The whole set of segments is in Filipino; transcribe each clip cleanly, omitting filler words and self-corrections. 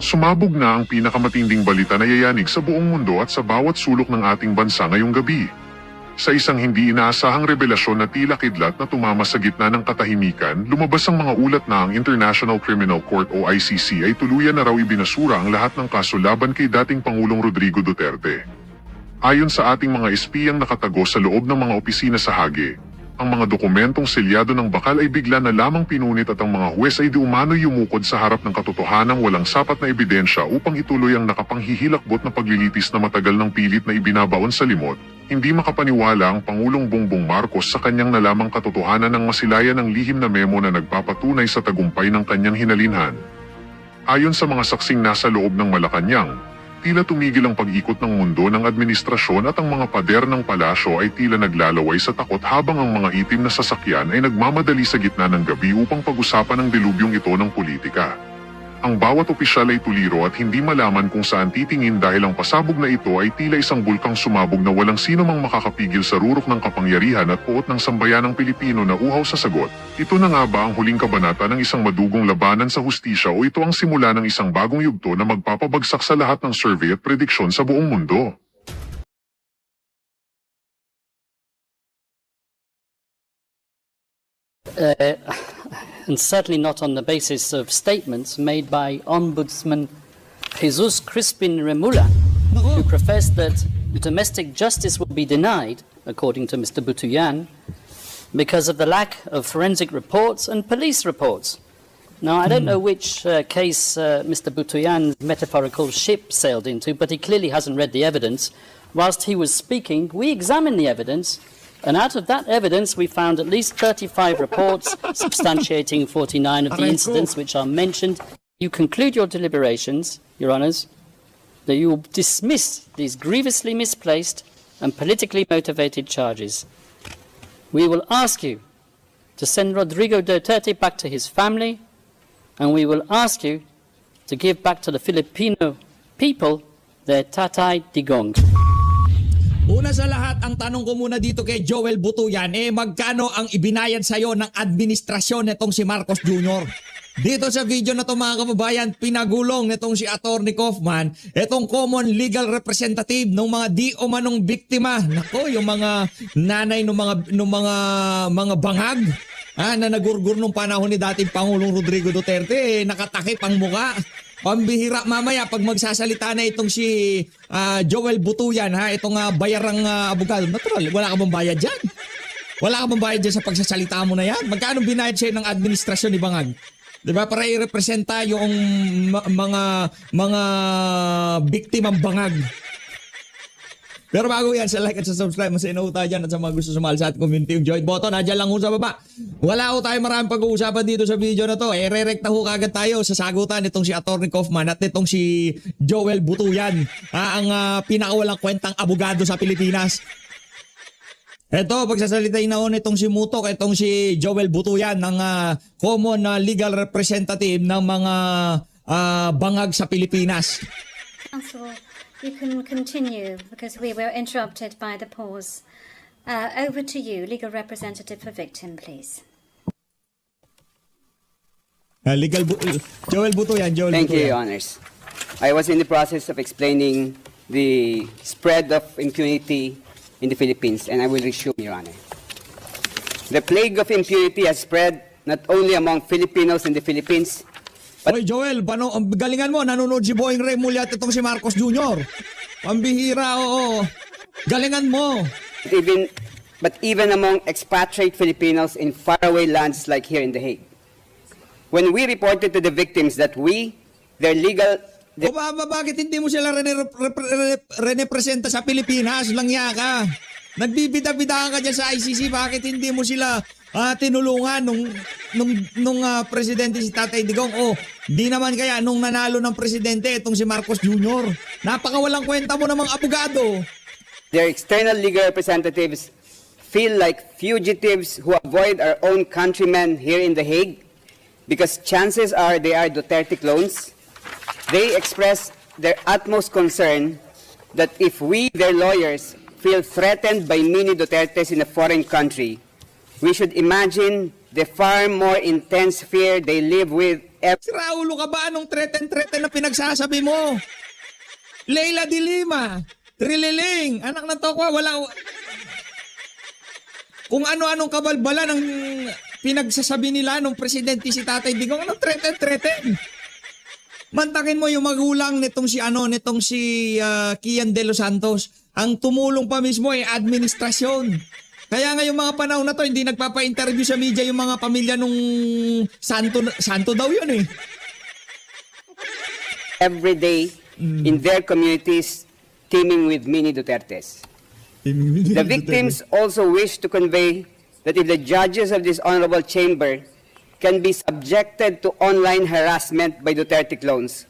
Sumabog na ang pinakamatinding balita na yayanig sa buong mundo at sa bawat sulok ng ating bansa ngayong gabi. Sa isang hindi inaasahang revelasyon na tila kidlat na tumama sa gitna ng katahimikan, lumabas ang mga ulat na ang International Criminal Court o ICC ay tuluyan na raw ibinasura ang lahat ng kaso laban kay dating Pangulong Rodrigo Duterte. Ayon sa ating mga espiyang nakatago sa loob ng mga opisina sa Hague, ang mga dokumentong selyado ng bakal ay bigla na lamang pinunit at ang mga huwes ay di umano'y yumukod sa harap ng katotohanang walang sapat na ebidensya upang ituloy ang nakapanghihilakbot na paglilitis na matagal ng pilit na ibinabaon sa limot. Hindi makapaniwala ang Pangulong Bongbong Marcos sa kanyang nalamang katotohanan ng masilayan ng lihim na memo na nagpapatunay sa tagumpay ng kanyang hinalinhan. Ayon sa mga saksing nasa loob ng Malacanang, tila tumigil ang pag-ikot ng mundo ng administrasyon at ang mga pader ng palasyo ay tila naglalaway sa takot habang ang mga itim na sasakyan ay nagmamadali sa gitna ng gabi upang pag-usapan ang dilubyong ito ng politika. Ang bawat opisyal ay tuliro at hindi malaman kung saan titingin dahil ang pasabog na ito ay tila isang bulkang sumabog na walang sino mang makakapigil sa rurok ng kapangyarihan at puot ng sambayanang Pilipino na uhaw sa sagot. Ito na nga ba ang huling kabanata ng isang madugong labanan sa hustisya o ito ang simula ng isang bagong yugto na magpapabagsak sa lahat ng survey at prediksyon sa buong mundo? And certainly not on the basis of statements made by Ombudsman Jesus Crispin Remula, who professed that domestic justice will be denied, according to Mr. Butuyan, because of the lack of forensic reports and police reports. Now, I don't know which case Mr. Butuyan's metaphorical ship sailed into, but he clearly hasn't read the evidence. Whilst he was speaking, we examined the evidence, and out of that evidence, we found at least 35 reports substantiating 49 of the incidents which are mentioned. You conclude your deliberations, Your Honours, that you will dismiss these grievously misplaced and politically motivated charges. We will ask you to send Rodrigo Duterte back to his family, and we will ask you to give back to the Filipino people their Tatay Digong. Una sa lahat, ang tanong ko muna dito kay Joel Butuyan, magkano ang ibinayad sa'yo ng administrasyon nitong si Marcos Jr.? Dito sa video na to mga kababayan, pinagulong nitong si Atty. Kaufman, itong common legal representative ng mga di umanong biktima. Nako, yung mga nanay ng mga bangag na nagurgur nung panahon ni dating Pangulong Rodrigo Duterte, nakatakip ang muka. Pambihira mamaya pag magsasalita na itong si Joel Butuyan, itong bayarang abogado. Natural, wala ka bang bayad dyan? Wala ka bang bayad dyan sa pagsasalita mo na yan? Magkano binayad siya ng administrasyon ni Bangag? Diba? Para i-representa yung mga biktimang bangag. Pero bago yan, sa like at sa subscribe, mas inuuta dyan at sa mga gusto sumali sa ating community, yung join button, nadyan lang ho sa baba. Wala ho tayo maraming pag-uusapan dito sa video na to. Re-recta ho kagad tayo sa sagutan nitong si Atty. Kaufman at nitong si Joel Butuyan, ang pinakawalang kwentang abogado sa Pilipinas. Ito, pagsasalitain na ho nitong si Mutok, itong si Joel Butuyan, ng common legal representative ng mga bangag sa Pilipinas. You can continue because we were interrupted by the pause. Over to you, legal representative for victim, please. Joel Butuyan, Joel Thank you, Butuyan. Your Honors. I was in the process of explaining the spread of impunity in the Philippines, and I will resume, Your Honor. The plague of impunity has spread not only among Filipinos in the Philippines, Oy Joel, ang galingan mo, nanonood si Boying Remulla at itong si Marcos Jr. Pambihira, oo. Galingan mo. but even among expatriate Filipinos in faraway lands like here in The Hague. When we reported to the victims that their legal... Bakit hindi mo sila representa sa Pilipinas? Langya ka. Nagbibida-bida ka dyan sa ICC, bakit hindi mo sila tinulungan nung presidente si Tatay Digong? Di naman kaya nung nanalo ng presidente itong si Marcos Jr. Napakawalang kwenta mo namang abogado. Their external legal representatives feel like fugitives who avoid our own countrymen here in The Hague because chances are they are Duterte clones. They express their utmost concern that if we, their lawyers, feel threatened by mini Dutertes in a foreign country, we should imagine the far more intense fear they live with Si Raulo ka ba? Anong treten-treten na pinagsasabi mo? Leila de Lima, Trililing, anak ng tokwa, wala... Kung ano-anong kabalbala ng pinagsasabi nila nung presidente si Tatay Digong, anong treten-treten? Mantakin mo yung magulang nitong si Kian de los Santos. Ang tumulong pa mismo ay administrasyon. Kaya nga yung mga panahon na to, hindi nagpapa-interview sa media yung mga pamilya nung santo daw yun eh. every day in their communities teeming with mini Dutertes. The victims also wish to convey that if the judges of this honorable chamber can be subjected to online harassment by Duterte clones,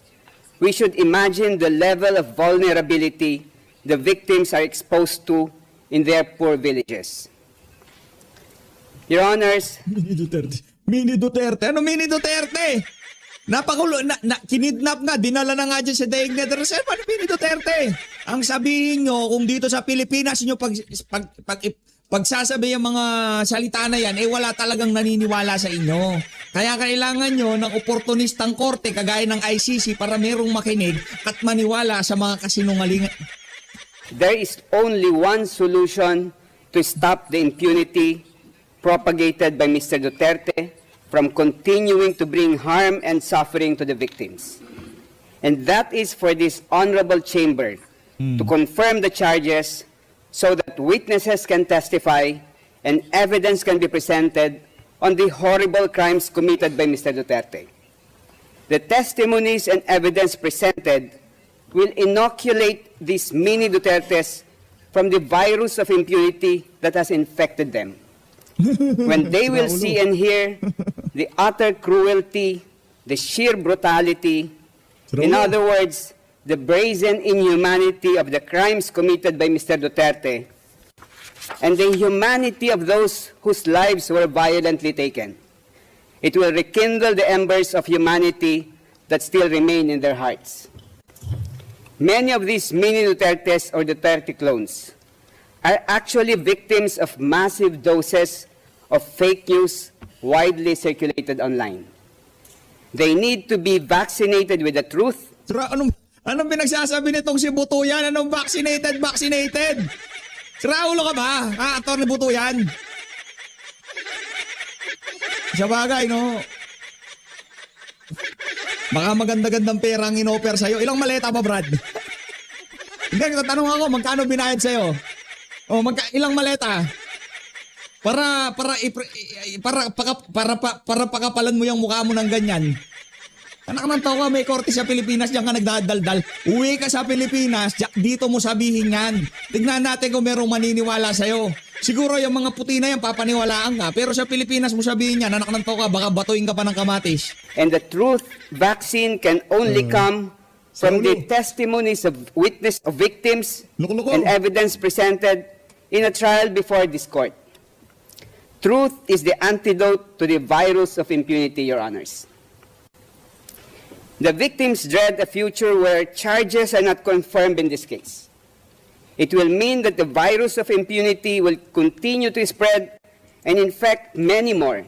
we should imagine the level of vulnerability the victims are exposed to in their poor villages. Your Honors, Mini Duterte. Mini Duterte? Ano Mini Duterte? Napakulo, kinidnap nga, dinala na nga dyan sa Daig Nether Reserve. Ano Mini Duterte? Ang sabihin nyo, kung dito sa Pilipinas nyo pagsasabi yung mga salita na yan, wala talagang naniniwala sa inyo. Kaya kailangan nyo ng oportunistang korte kagaya ng ICC para merong makinig at maniwala sa mga kasinungalingan. there is only one solution to stop the impunity propagated by Mr. Duterte from continuing to bring harm and suffering to the victims. And that is for this honorable chamber to confirm the charges so that witnesses can testify and evidence can be presented on the horrible crimes committed by Mr. Duterte. The testimonies and evidence presented will inoculate these mini Dutertes from the virus of impunity that has infected them. When they will see and hear the utter cruelty, the sheer brutality, in other words, the brazen inhumanity of the crimes committed by Mr. Duterte, and the humanity of those whose lives were violently taken, it will rekindle the embers of humanity that still remain in their hearts. Many of these mini Dutertes or Duterte clones are actually victims of massive doses of fake news widely circulated online. They need to be vaccinated with the truth. Anong pinagsasabi nitong si Butuyan? Anong vaccinated? Raulo ka ba? Atty. Butuyan? Sa bagay, no? Baka maganda-gandang pera ang in-offer sa'yo. Ilang maleta ba, Brad? Hindi, tatanong ako, magkano binayad sa'yo? O, ilang maleta? Para pakapalan mo yung mukha mo ng ganyan. Anak ng tao ka, may korte sa Pilipinas, diyan ka nagdadaldal. Uwi ka sa Pilipinas, dito mo sabihin yan. Tignan natin kung merong maniniwala sa'yo. Siguro yung mga puti na yan, papaniwalaan ka. Pero sa Pilipinas mo sabihin yan, anak ng tao ka, baka batuin ka pa ng kamatis. And the truth vaccine can only come from the testimonies of witness of victims and evidence presented in a trial before this court. Truth is the antidote to the virus of impunity, Your Honors. The victims dread a future where charges are not confirmed in this case. It will mean that the virus of impunity will continue to spread and infect many more.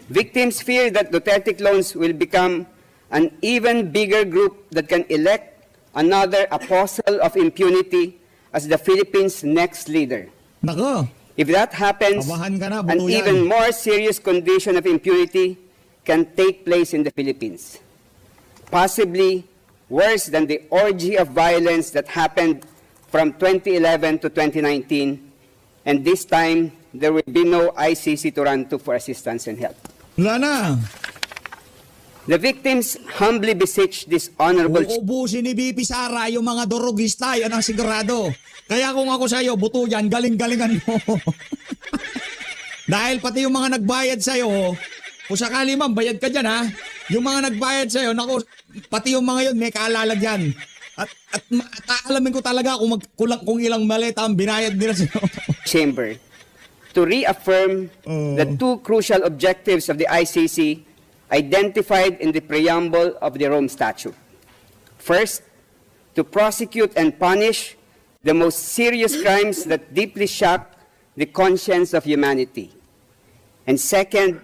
Victims fear that Duterte clones will become an even bigger group that can elect another apostle of impunity as the Philippines' next leader. Nako. If that happens, Kabahan ka na, an Butuyan. even more serious condition of impunity can take place in the Philippines. Possibly worse than the orgy of violence that happened from 2011 to 2019, and this time there will be no ICC to run to for assistance and help. Wala na. The victims humbly beseech this honorable Uubusin ni BP Sara yung mga durugista, yan ang sigurado. Kaya kung ako sa'yo, Butuyan, galing-galingan mo. Dahil pati yung mga nagbayad sa'yo, kung sakali man, bayad ka dyan ha. Yung mga nagbayad sa'yo, naku, pati yung mga yun, may kaalala dyan. At alamin ko talaga kung ilang maleta ang binayad nila sa'yo. chamber to reaffirm the two crucial objectives of the ICC identified in the preamble of the Rome Statute. First, to prosecute and punish the most serious crimes that deeply shock the conscience of humanity. And second,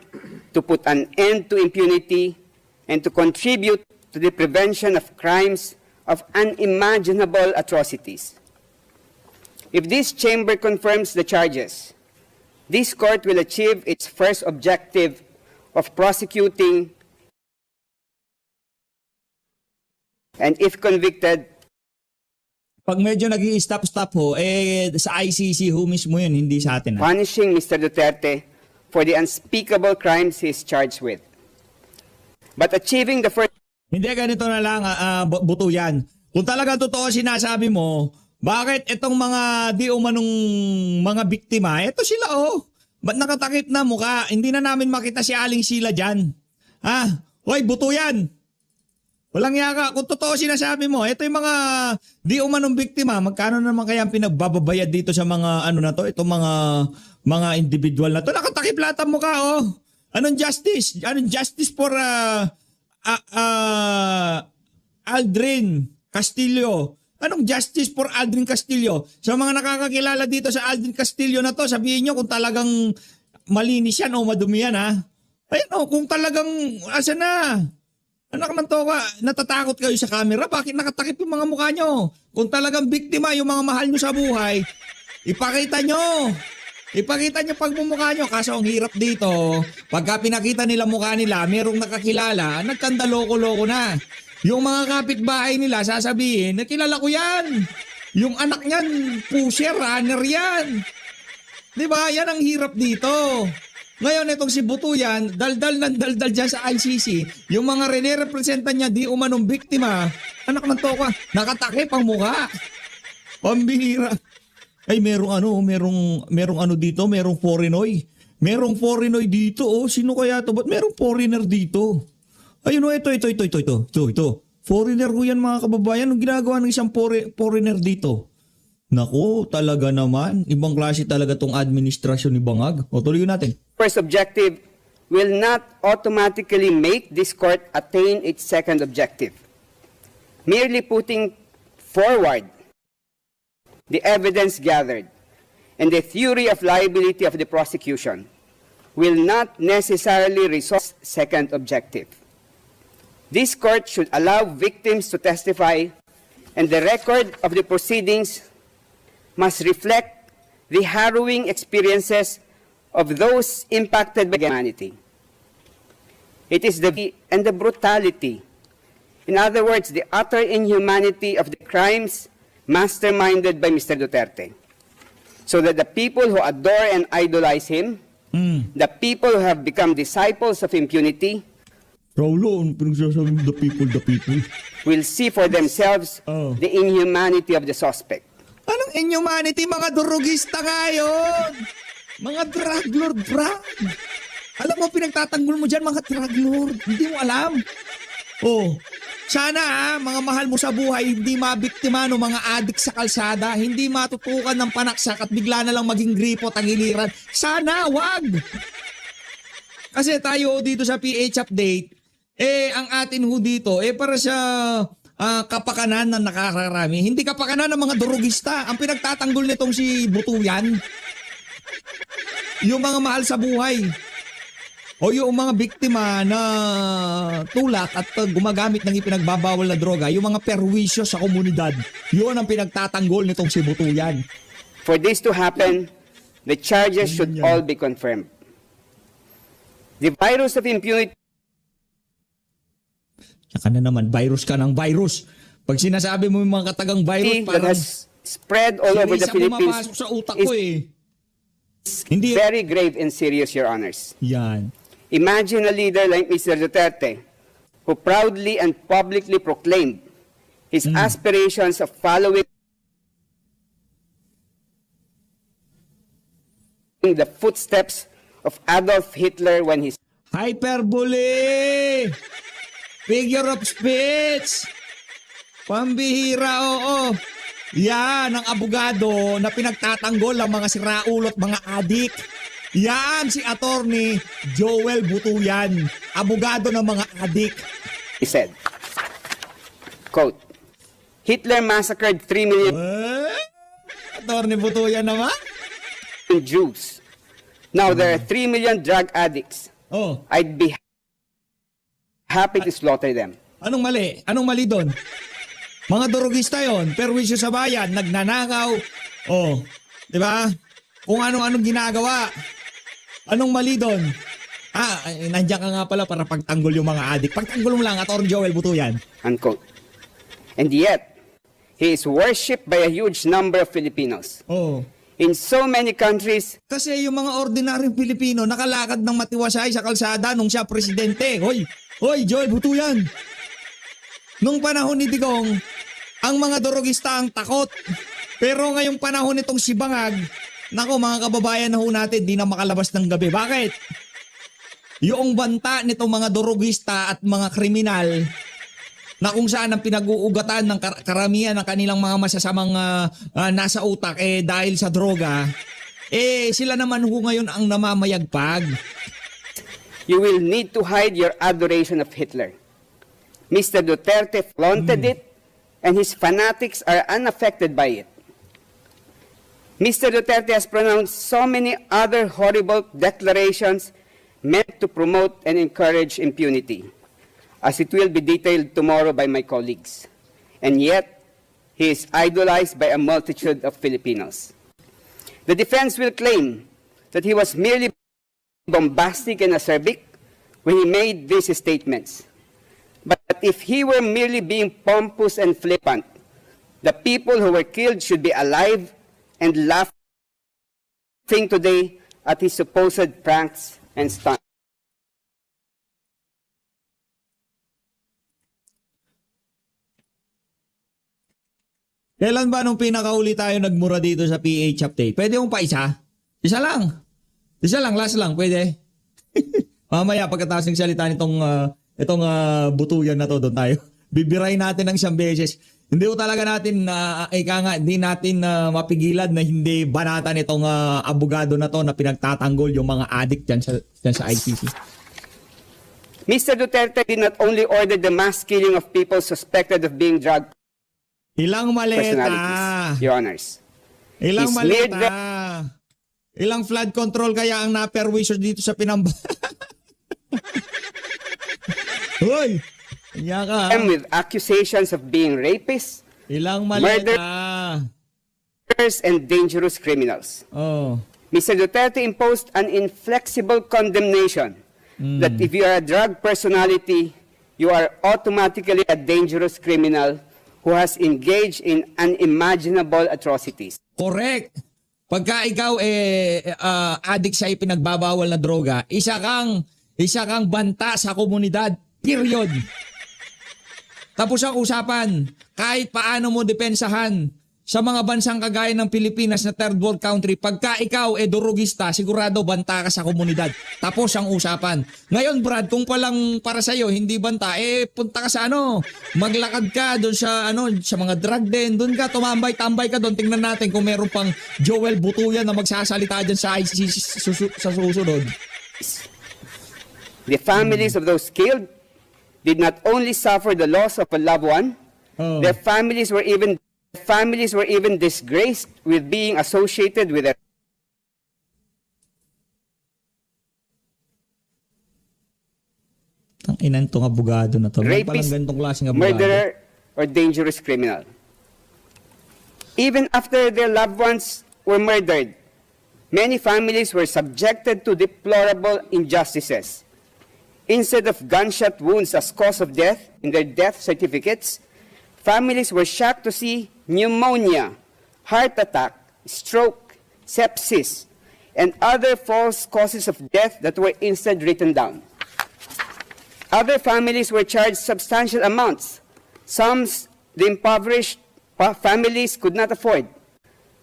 to put an end to impunity and to contribute to the prevention of crimes of unimaginable atrocities. If this chamber confirms the charges, this court will achieve its first objective of prosecuting and if convicted, Pag medyo nag-i-stop-stop ho, sa ICC ho mismo yun, hindi sa atin. punishing Mr. Duterte for the unspeakable crimes he is charged with. But achieving the first Hindi, ganito na lang, buto yan. Kung talagang totoo sinasabi mo, bakit itong mga di umanong mga biktima, eto sila oh. Ba't nakatakip na mukha? Hindi na namin makita si Aling Sheila dyan. Hoy, buto yan. Walang yaka. Kung totoo sinasabi mo, ito yung mga di umanong biktima, magkano naman kaya ang pinagbababayad dito sa mga ano na to, itong mga individual na to. Nakatakip lahat ang mukha oh. Anong justice? Anong justice for Aldrin Castillo? Anong justice for Aldrin Castillo? Sa mga nakakakilala dito sa Aldrin Castillo na to, sabihin nyo kung talagang malinis yan o madumi yan ha. Ayun o, kung talagang asa na. Anak ng toka, natatakot kayo sa camera, bakit nakatakip yung mga mukha nyo? Kung talagang biktima yung mga mahal nyo sa buhay, ipakita nyo. Ipakita nyo pagmumukha nyo. Kaso ang hirap dito, pagka pinakita nila mukha nila, merong nakakilala, nagkanda loko-loko na. Yung mga kapitbahay nila, sasabihin, nakilala ko yan. Yung anak niyan, pusher, runner yan. Diba? Yan ang hirap dito. Ngayon, itong si Butuyan, daldal dyan sa ICC, yung mga rene-representan niya, di umanong biktima, anak ng toka, nakatakip ang mukha. Pambihira. Ay, merong ano dito, merong foreignoy. Merong foreignoy dito, oh. Sino kaya to? Ba't merong foreigner dito? Ayun, oh, ito. Foreigner ko yan, mga kababayan. Anong ginagawa ng isang foreigner dito? Nako, talaga naman. Ibang klase talaga tong administrasyon ni Bangag. O, tuloy natin. first objective will not automatically make this court attain its second objective. Merely putting forward the evidence gathered and the theory of liability of the prosecution will not necessarily resolve second objective. This court should allow victims to testify, and the record of the proceedings must reflect the harrowing experiences of those impacted by humanity. It is the brutality, in other words, the utter inhumanity of the crimes masterminded by Mr. Duterte, so that the people who adore and idolize him, the people who have become disciples of impunity, Raulo, ano pinagsasabi mo, the people? will see for themselves the inhumanity of the suspect. Anong inhumanity? Mga durugista ngayon! Mga drug lord, brad! Alam mo, pinagtatanggol mo dyan, mga drug lord. Hindi mo alam. Oh, sana mga mahal mo sa buhay, hindi mabiktima ng mga adik sa kalsada, hindi matutukan ng panaksak at bigla na lang maging gripo tagiliran. Sana, wag! Kasi tayo dito sa PH Update, ang atin ho dito, para sa kapakanan na nakakarami. Hindi kapakanan ng mga durugista. Ang pinagtatanggol nitong si Butuyan, yung mga mahal sa buhay. O yung mga biktima na tulak at gumagamit ng ipinagbabawal na droga, yung mga perwisyo sa komunidad, yun ang pinagtatanggol nitong si Butuyan. For this to happen, the charges should all be confirmed. The virus of impunity Saka na naman, virus ka ng virus. Pag sinasabi mo yung mga katagang virus, that has spread all over the Philippines sa utak ko Hindi. very grave and serious, Your Honors. Yan. Imagine a leader like Mr. Duterte, who proudly and publicly proclaimed his aspirations of following the footsteps of Adolf Hitler when he Hyperbole! Figure of speech! Pambihira, oo. Yan ang abogado na pinagtatanggol ang mga siraulot, mga adik. Yan si Attorney Joel Butuyan, abogado ng mga adik. said, quote, Hitler massacred 3 million Attorney Butuyan naman? Jews. Now there are 3 million drug addicts. Oh. I'd be happy to slaughter them. Anong mali? Anong mali doon? Mga durugista yon, perwisyo sa bayan, nagnanakaw. Oh, di ba? Kung ano-anong ginagawa. Anong mali doon? Nandiyan ka nga pala para pagtanggol yung mga adik. Pagtanggol mo lang, Atty. Joel Butuyan. Unquote. And yet, he is worshipped by a huge number of Filipinos. Oh. In so many countries, Kasi yung mga ordinaryong Pilipino nakalakad ng matiwasay sa kalsada nung siya presidente. Hoy, Joel Butuyan. Nung panahon ni Digong, ang mga durugista ang takot. Pero ngayong panahon nitong si Bangag, nako mga kababayan na ho natin, di na makalabas ng gabi. Bakit? Yung banta nitong mga durugista at mga kriminal na kung saan ang pinag-uugatan ng karamihan ng kanilang mga masasamang nasa utak dahil sa droga, sila naman ho ngayon ang namamayagpag. you will need to hide your adoration of Hitler. Mr. Duterte flaunted it, and his fanatics are unaffected by it. Mr. Duterte has pronounced so many other horrible declarations meant to promote and encourage impunity, as it will be detailed tomorrow by my colleagues. And yet, he is idolized by a multitude of Filipinos. The defense will claim that he was merely bombastic and acerbic when he made these statements. But if he were merely being pompous and flippant, the people who were killed should be alive and laughing today at his supposed pranks and stunts. Kailan ba nung pinakauli tayo nagmura dito sa PH update? Pwede mong pa isa? Isa lang. Isa lang, last lang, pwede. Mamaya pagkatapos ng salita nitong itong butuyan na to, doon tayo. Bibiray natin ng isang beses. Hindi ko talaga natin, hindi natin mapigilan na hindi banatan itong abogado na to na pinagtatanggol yung mga addict dyan sa ICC. Mr. Duterte did not only order the mass killing of people suspected of being drug Ilang maleta. personalities, Your Honors. Ilang He's maleta. Ilang flood control kaya ang naperwisyo dito sa Pinamba. Hoy! Kanya ka. Them with accusations of being rapists, Ilang maleta. murderers, and dangerous criminals. Oh. Mr. Duterte imposed an inflexible condemnation that if you are a drug personality, you are automatically a dangerous criminal who has engaged in unimaginable atrocities. Correct. Pagka ikaw addict sa ipinagbabawal na droga, isa kang banta sa komunidad. Period. Tapos ang usapan, kahit paano mo depensahan sa mga bansang kagaya ng Pilipinas na third world country, pagka ikaw durugista, sigurado banta ka sa komunidad. Tapos ang usapan. Ngayon Brad, kung palang para sa iyo hindi banta, punta ka sa maglakad ka doon sa sa mga drug den, doon ka tambay ka doon. Tingnan natin kung meron pang Joel Butuyan na magsasalita diyan sa ICC sa susunod. The families of those killed did not only suffer the loss of a loved one, their families were even disgraced with being associated with a Inan tong abogado na to. May palang rapist, ganitong klaseng abogado. murderer, or dangerous criminal. Even after their loved ones were murdered, many families were subjected to deplorable injustices. Instead of gunshot wounds as cause of death in their death certificates, families were shocked to see pneumonia, heart attack, stroke, sepsis, and other false causes of death that were instead written down. Other families were charged substantial amounts, sums the impoverished families could not afford,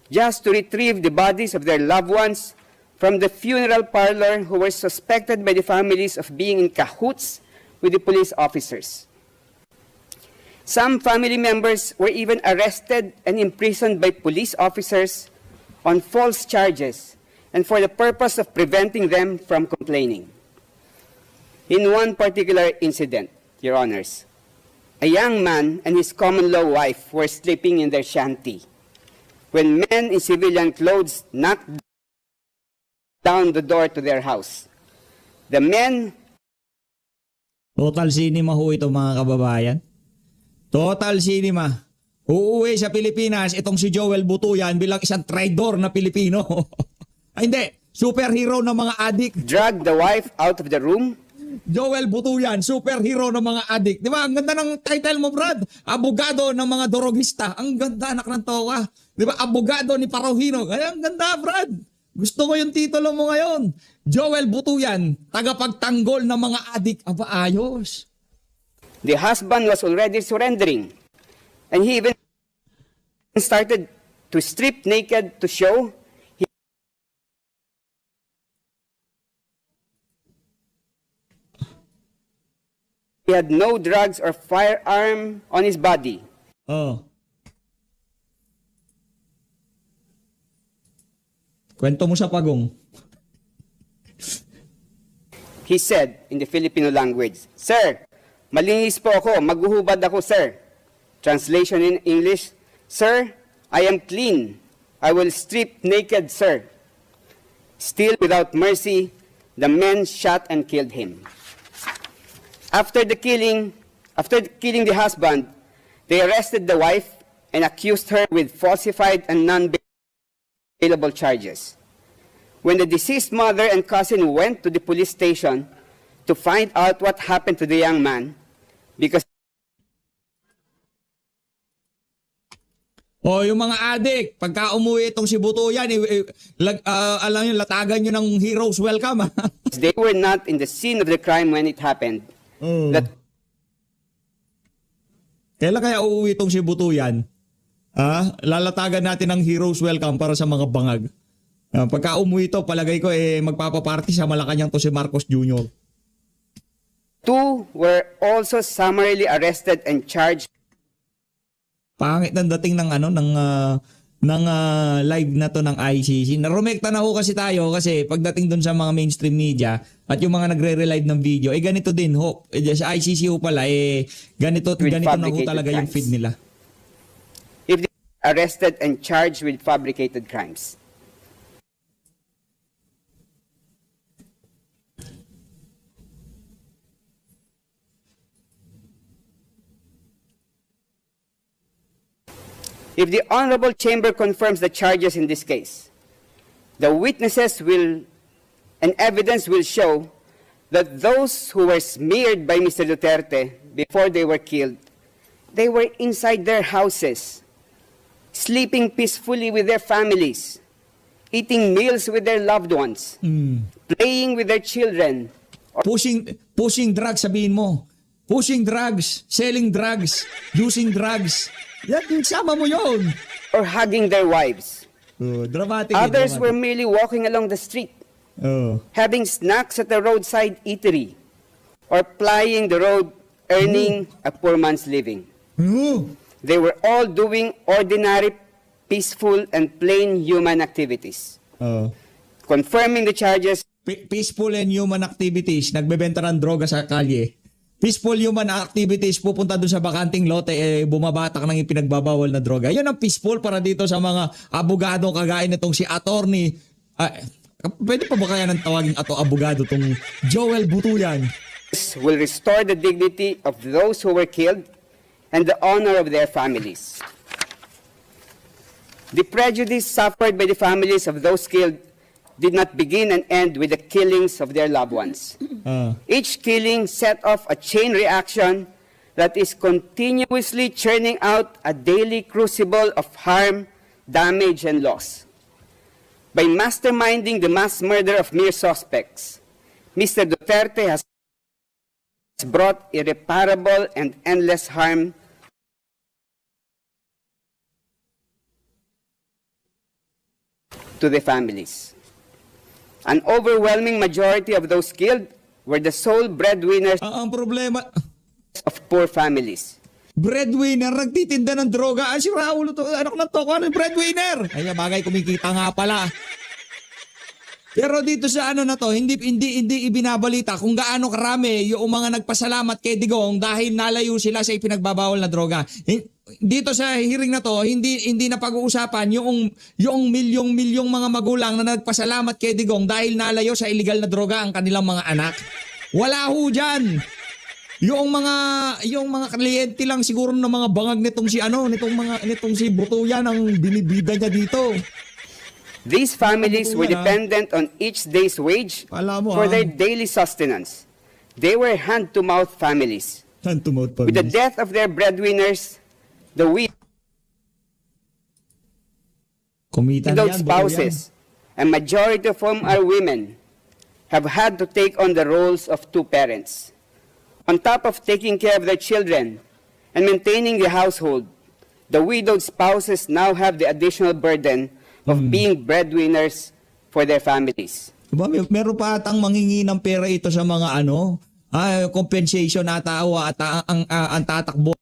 just to retrieve the bodies of their loved ones from the funeral parlor who were suspected by the families of being in cahoots with the police officers. Some family members were even arrested and imprisoned by police officers on false charges and for the purpose of preventing them from complaining. In one particular incident, Your Honors, a young man and his common-law wife were sleeping in their shanty when men in civilian clothes knocked down the door to their house. The men Total cinema ho ito mga kababayan. Total cinema. Uuwi sa Pilipinas itong si Joel Butuyan bilang isang traidor na Pilipino. Ay hindi, superhero ng mga adik. drag the wife out of the room, Joel Butuyan, superhero ng mga adik. Di ba? Ang ganda ng title mo, Brad. Abogado ng mga dorogista. Ang ganda, anak ng toka. Di ba? Abogado ni Parohino. Ay, ang ganda, Brad. Gusto ko yung titulo mo ngayon. Joel Butuyan, tagapagtanggol ng mga adik. Aba, ayos. the husband was already surrendering, and he even started to strip naked to show he had no drugs or firearm on his body. Oh. Kwento mo sa pagong. He said in the Filipino language, "Sir, malinis po ako, maghuhubad ako, sir." Translation in English, "Sir, I am clean. I will strip naked, sir." Still without mercy, the men shot and killed him. After killing the husband, they arrested the wife and accused her with falsified and non-bailable charges. When the deceased mother and cousin went to the police station to find out what happened to the young man, because O yung mga adik, pagka umuwi itong si Butuyan, alam nyo, latagan nyo ng hero's welcome. they were not in the scene of the crime when it happened, that Kailan kaya uuwi itong si Butuyan? Lalatagan natin ng hero's welcome para sa mga bangag. Pagka umuwi ito, palagay ko magpapaparty sa Malacanang to si Marcos Jr. two were also summarily arrested and charged Pangit ng dating ng live na to ng ICC. Narumekta na ho kasi tayo kasi pagdating dun sa mga mainstream media at yung mga nagre-relive ng video, ganito din ho. Sa ICC ho pala, ganito na ho talaga yung feed nila. if they were arrested and charged with fabricated crimes. If the Honorable Chamber confirms the charges in this case, the witnesses and evidence will show that those who were smeared by Mr. Duterte before they were killed, they were inside their houses, sleeping peacefully with their families, eating meals with their loved ones, playing with their children, Pushing drugs, sabihin mo. Pushing drugs, selling drugs, using drugs. Yan, sama mo yun. or hugging their wives. Dramatic. Others were merely walking along the street, having snacks at the roadside eatery, or plying the road, earning a poor man's living. They were all doing ordinary, peaceful, and plain human activities. Confirming the charges, Peaceful and human activities, nagbebenta ng droga sa kalye. Peaceful human activities, pupunta doon sa bakanting lote, bumabatak ng ipinagbabawal na droga. Yan ang peaceful para dito sa mga abogado kagaya nitong si attorney. Pwede pa ba kaya nang tawagin abogado tong Joel Butuyan? will restore the dignity of those who were killed and the honor of their families. The prejudice suffered by the families of those killed did not begin and end with the killings of their loved ones. Each killing set off a chain reaction that is continuously churning out a daily crucible of harm, damage, and loss. By masterminding the mass murder of mere suspects, Mr. Duterte has brought irreparable and endless harm to the families. An overwhelming majority of those killed were the sole breadwinners Ang problema, of poor families. breadwinner, nagtitinda ng droga. Si Raul, anak na to, ano yung breadwinner? Ay, bagay, kumikita nga pala. Pero dito sa na to, hindi ibinabalita kung gaano karami yung mga nagpasalamat kay Digong dahil nalayo sila sa ipinagbabawal na droga. Dito sa hearing na to, hindi na pag-uusapan yung milyong mga magulang na nagpasalamat kay Digong dahil nalayo sa illegal na droga ang kanilang mga anak. Wala ho dyan. Yung mga kliyente lang siguro ng mga bangag nitong si Butuyan ang binibida niya dito. These families were Butuyan, dependent on each day's wage Kala mo, for ah. their daily sustenance. They were hand-to-mouth families. Hand to mouth With the families. death of their breadwinners, the Kumita na widowed yan, Butuyan. spouses, a majority of whom are women, have had to take on the roles of two parents. On top of taking care of their children and maintaining the household, the widowed spouses now have the additional burden of being breadwinners for their families. Diba, meron pa atang manghingi ng pera ito sa mga compensation ata o ang tatakbo